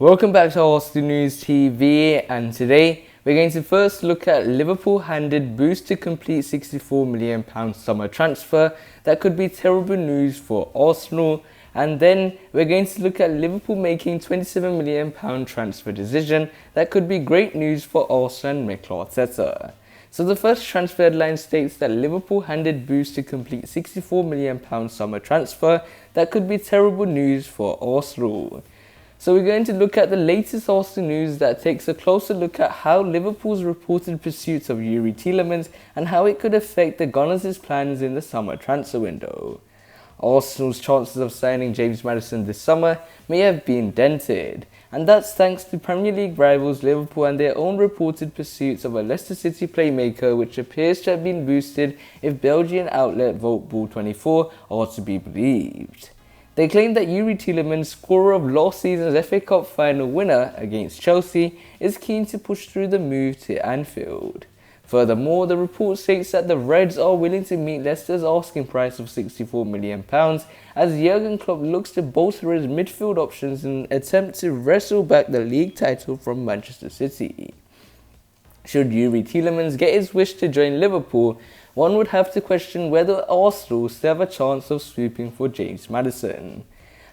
Welcome back to Arsenal News TV, and today we're going to first look at Liverpool handed boost to complete £64 million summer transfer. That could be terrible news for Arsenal. And then we're going to look at Liverpool making £27 million transfer decision. That could be great news for Arsenal and Mikel Arteta. So the first transfer headline states that Liverpool handed boost to complete £64 million summer transfer. That could be terrible news for Arsenal. So we're going to look at the latest Arsenal news that takes a closer look at how Liverpool's reported pursuits of Yves Tielemans and how it could affect the Gunners' plans in the summer transfer window. Arsenal's chances of signing James Maddison this summer may have been dented, and that's thanks to Premier League rivals Liverpool and their own reported pursuits of a Leicester City playmaker, which appears to have been boosted if Belgian outlet Voteball24 are to be believed. They claim that Yves Tielemans, scorer of last season's FA Cup final winner against Chelsea, is keen to push through the move to Anfield. Furthermore, the report states that the Reds are willing to meet Leicester's asking price of £64 million as Jurgen Klopp looks to bolster his midfield options in an attempt to wrestle back the league title from Manchester City. Should Yves Tielemans get his wish to join Liverpool, one would have to question whether Arsenal still have a chance of swooping for James Maddison.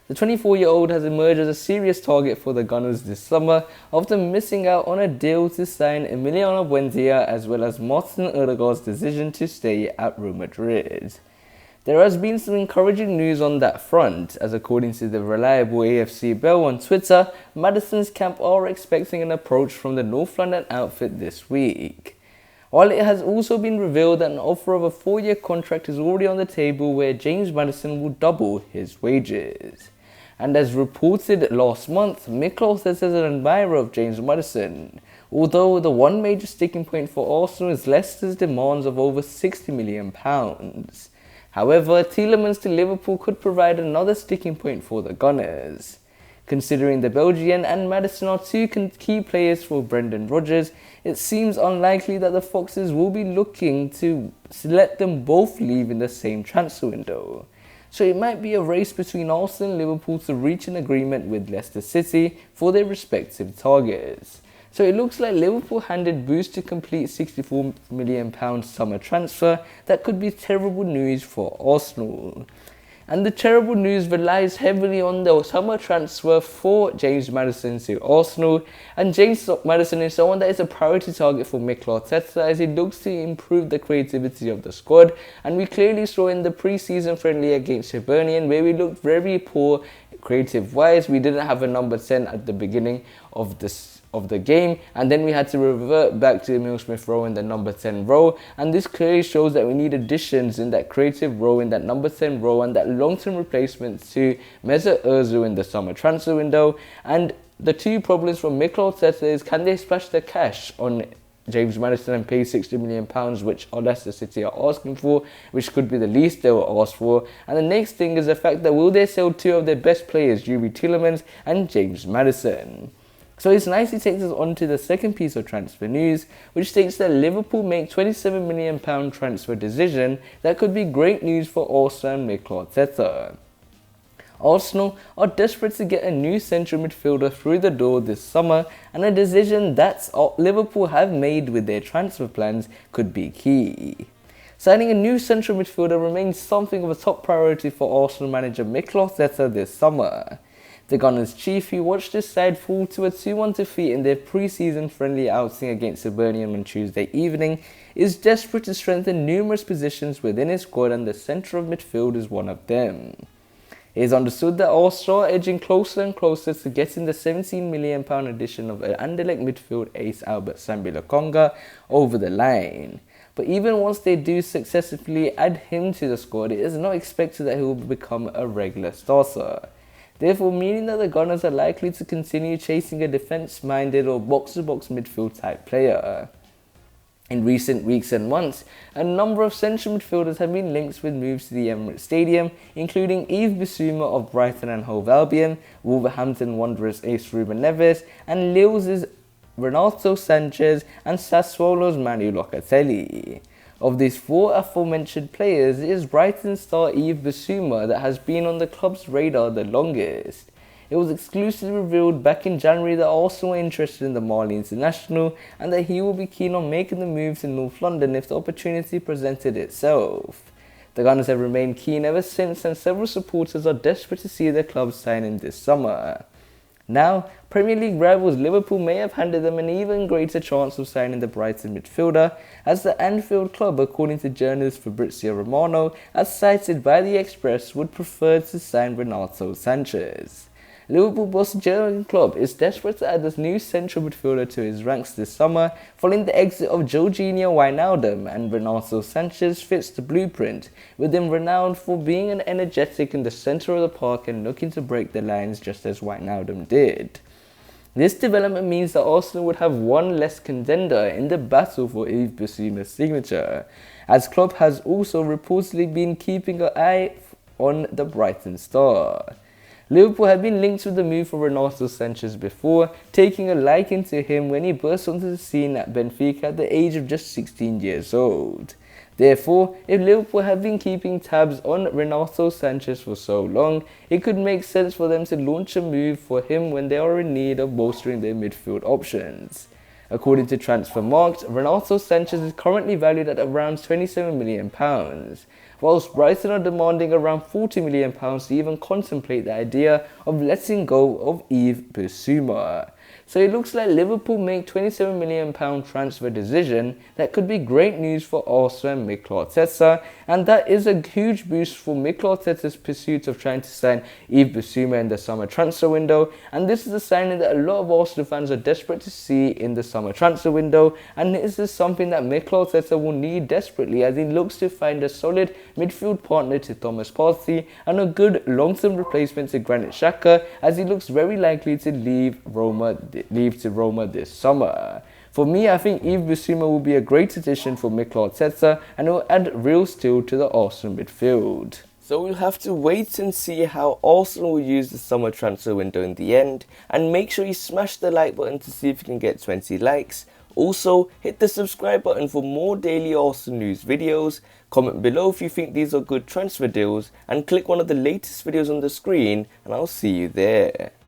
The 24-year-old has emerged as a serious target for the Gunners this summer after missing out on a deal to sign Emiliano Buendia as well as Martin Odegaard's decision to stay at Real Madrid. There has been some encouraging news on that front, as according to the reliable AFC Bell on Twitter, Maddison's camp are expecting an approach from the North London outfit this week. While it has also been revealed that an offer of a 4-year contract is already on the table where James Maddison will double his wages. And as reported last month, Mikel Arteta is an admirer of James Maddison, although the one major sticking point for Arsenal is Leicester's demands of over £60 million. However, Tielemans to Liverpool could provide another sticking point for the Gunners. Considering the Belgian and Maddison are two key players for Brendan Rodgers, it seems unlikely that the Foxes will be looking to let them both leave in the same transfer window. So it might be a race between Arsenal and Liverpool to reach an agreement with Leicester City for their respective targets. So it looks like Liverpool handed boost to complete £64 million summer transfer. That could be terrible news for Arsenal. And the terrible news relies heavily on the summer transfer for James Maddison to Arsenal. And James Maddison is someone that is a priority target for Mikel Arteta as he looks to improve the creativity of the squad. And we clearly saw in the pre-season friendly against Hibernian where we looked very poor creative-wise. We didn't have a number 10 at the beginning of the game, and then we had to revert back to Emil Smith-Rowe in the number 10 role, and this clearly shows that we need additions in that creative role, in that number 10 role, and that long-term replacement to Mesut Ozil in the summer transfer window. And the two problems for Mikel Arteta is, can they splash the cash on James Maddison and pay £60 million, which Leicester City are asking for, which could be the least they will ask for. And the next thing is the fact that will they sell two of their best players, Yves Tielemans and James Maddison? So this nicely takes us on to the second piece of transfer news, which states that Liverpool make £27 million transfer decision. That could be great news for Arsenal and Mikel Arteta. Arsenal are desperate to get a new central midfielder through the door this summer, and a decision that Liverpool have made with their transfer plans could be key. Signing a new central midfielder remains something of a top priority for Arsenal manager Mikel Arteta this summer. The Gunners' chief, who watched his side fall to a 2-1 defeat in their pre-season friendly outing against Hibernian on Tuesday evening, is desperate to strengthen numerous positions within his squad, and the centre of midfield is one of them. It is understood that Arsenal are edging closer and closer to getting the £17 million addition of Anderlecht midfield ace Albert Sambi-Lokonga over the line. But even once they do successfully add him to the squad, it is not expected that he will become a regular starter. Therefore, meaning that the Gunners are likely to continue chasing a defence-minded or box-to-box midfield type player. In recent weeks and months, a number of central midfielders have been linked with moves to the Emirates Stadium, including Yves Bissouma of Brighton and Hove Albion, Wolverhampton Wanderers ace Ruben Neves, and Lille's Renato Sanchez and Sassuolo's Manu Locatelli. Of these four aforementioned players, it is Brighton star Yves Bissouma that has been on the club's radar the longest. It was exclusively revealed back in January that Arsenal were interested in the Mali international and that he will be keen on making the move to North London if the opportunity presented itself. The Gunners have remained keen ever since, and several supporters are desperate to see their club signing this summer. Now, Premier League rivals Liverpool may have handed them an even greater chance of signing the Brighton midfielder, as the Anfield club, according to journalist Fabrizio Romano, as cited by the Express, would prefer to sign Renato Sanchez. Liverpool boss Jurgen Klopp is desperate to add this new central midfielder to his ranks this summer, following the exit of Jorginho Wijnaldum, and Renato Sanchez fits the blueprint, with him renowned for being an energetic in the centre of the park and looking to break the lines just as Wijnaldum did. This development means that Arsenal would have one less contender in the battle for Yves Bissouma's signature, as Klopp has also reportedly been keeping an eye on the Brighton star. Liverpool had been linked with the move for Renato Sanchez before, taking a liking to him when he burst onto the scene at Benfica at the age of just 16 years old. Therefore, if Liverpool have been keeping tabs on Renato Sanchez for so long, it could make sense for them to launch a move for him when they are in need of bolstering their midfield options. According to Transfermarkt, Renato Sanchez is currently valued at around £27 million, whilst Brighton are demanding around £40 million to even contemplate the idea of letting go of Yves Bissouma. So it looks like Liverpool make £27 million transfer decision that could be great news for Arsenal and Mikel Arteta, and that is a huge boost for Mikel Arteta's pursuit of trying to sign Yves Bissouma in the summer transfer window, and this is a signing that a lot of Arsenal fans are desperate to see in the summer transfer window, and this is something that Mikel Arteta will need desperately as he looks to find a solid midfield partner to Thomas Partey and a good long-term replacement to Granit Xhaka, as he looks very likely to leave to Roma this summer. For me, I think Yves Bissouma will be a great addition for Mikel Arteta and will add real steel to the Arsenal midfield. So we'll have to wait and see how Arsenal will use the summer transfer window in the end, and make sure you smash the like button to see if you can get 20 likes. Also, hit the subscribe button for more daily Arsenal news videos, comment below if you think these are good transfer deals, and click one of the latest videos on the screen, and I'll see you there.